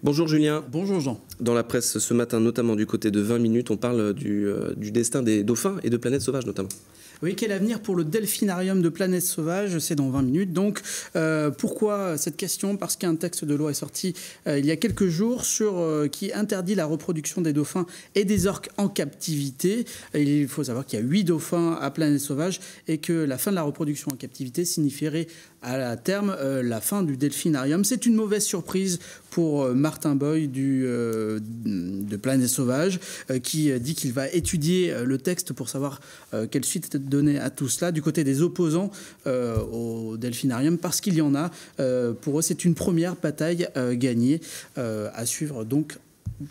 Bonjour Julien. Bonjour Jean. Dans la presse ce matin, notamment du côté de 20 minutes, on parle du destin des dauphins et de Planète Sauvage notamment. Oui, quel avenir pour le delphinarium de Planète Sauvage? C'est dans 20 minutes. Donc, pourquoi cette question? Parce qu'un texte de loi est sorti il y a quelques jours qui interdit la reproduction des dauphins et des orques en captivité. Et il faut savoir qu'il y a 8 dauphins à Planète Sauvage et que la fin de la reproduction en captivité signifierait à terme la fin du delphinarium. C'est une mauvaise surprise pour Martin Boy de Planète Sauvage qui dit qu'il va étudier le texte pour savoir quelle suite donner à tout cela du côté des opposants au delphinarium, parce qu'il y en a. Pour eux, c'est une première bataille gagnée. À suivre donc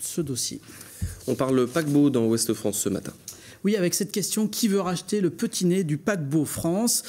ce dossier. On parle paquebot dans Ouest France ce matin. Oui, avec cette question, qui veut racheter le petit nez du paquebot France?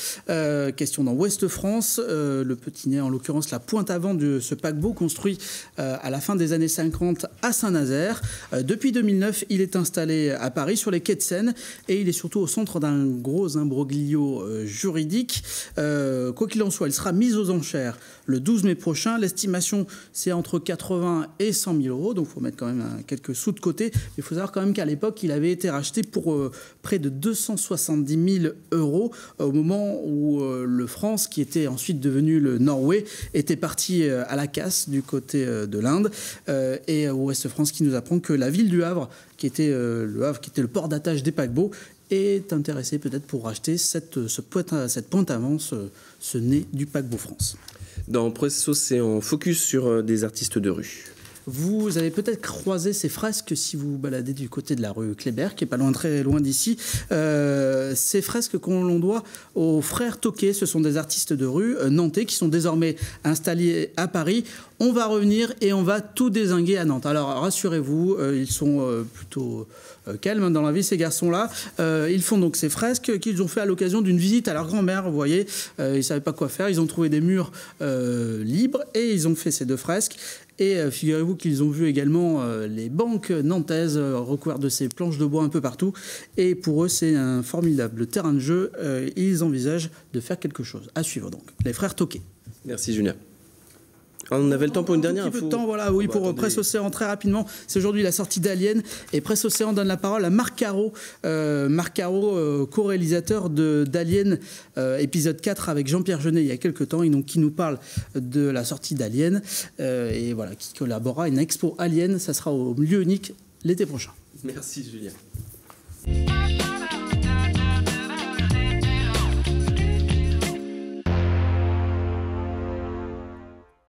Question dans Ouest France, le petit nez, en l'occurrence la pointe avant de ce paquebot construit à la fin des années 50 à Saint-Nazaire. Depuis 2009, il est installé à Paris sur les quais de Seine et il est surtout au centre d'un gros imbroglio juridique. Quoi qu'il en soit, il sera mis aux enchères le 12 mai prochain. L'estimation, c'est entre 80 et 100 000 euros, donc il faut mettre quand même quelques sous de côté. Il faut savoir quand même qu'à l'époque, il avait été racheté pour près de 270 000 euros au moment où le France, qui était ensuite devenu le Norway, était parti à la casse du côté de l'Inde. Et Ouest France qui nous apprend que la ville du Havre, qui était le port d'attache des paquebots, est intéressée peut-être pour racheter cette pointe avant, ce nez du paquebot France. Dans Presse Océan, focus sur des artistes de rue. Vous avez peut-être croisé ces fresques si vous vous baladez du côté de la rue Kléber, qui est pas très loin d'ici. Ces fresques qu'on doit aux frères Toquet, ce sont des artistes de rue nantais qui sont désormais installés à Paris. On va revenir et on va tout dézinguer à Nantes. Alors rassurez-vous, ils sont plutôt calmes dans la vie, ces garçons-là. Ils font donc ces fresques qu'ils ont fait à l'occasion d'une visite à leur grand-mère, vous voyez. Ils ne savaient pas quoi faire, ils ont trouvé des murs libres et ils ont fait ces 2 fresques. Et figurez-vous qu'ils ont vu également les banques nantaises recouvertes de ces planches de bois un peu partout. Et pour eux, c'est un formidable terrain de jeu. Ils envisagent de faire quelque chose. À suivre donc, les frères Toquet. Merci Julien. On avait le temps pour une dernière info. Un petit peu de temps, voilà, oui, pour Presse Océan, très rapidement. C'est aujourd'hui la sortie d'Alien. Et Presse Océan donne la parole à Marc Caro. Marc Caro, co-réalisateur d'Alien, épisode 4 avec Jean-Pierre Jeunet il y a quelques temps, et qui nous parle de la sortie d'Alien. Et voilà, qui collaborera à une expo Alien. Ça sera au lieu unique l'été prochain. Merci Julien.